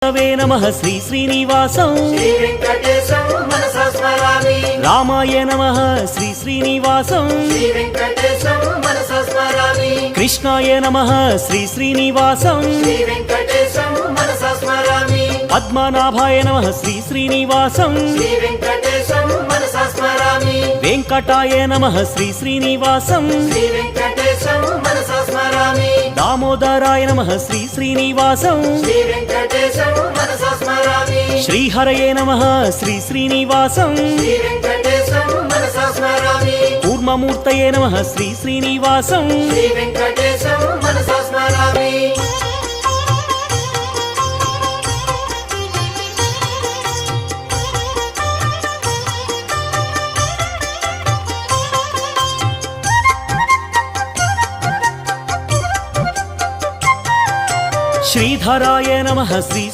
नमः श्री श्रीनिवासं श्री वेंकटेशं मनसा स्मरामि। रामाय नमः श्री श्रीनिवासं श्री वेंकटेशं मनसा स्मरामि। कृष्णाय नमः श्री श्रीनिवासं श्री वेंकटेशं मनसा स्मरामि। पद्मनाभाय नमः श्री श्रीनिवासं श्री वेंकटेशं मनसा स्मरामि। वेंकटाय नमः श्री श्रीनिवासं श्री वेंकटेशं मनसा स्मरामि। दामोदराय नमः श्री श्रीनिवासं श्री वेंकटेशं मनसा स्मरामि। श्रीहरये नमः श्री श्रीनिवासं श्री वेंकटेशं मनसा स्मरामि। कूर्ममूर्तये नमः श्री श्रीनिवासं श्री वेंकटेशं मनसा स्मरामि। श्रीधराय नमः श्री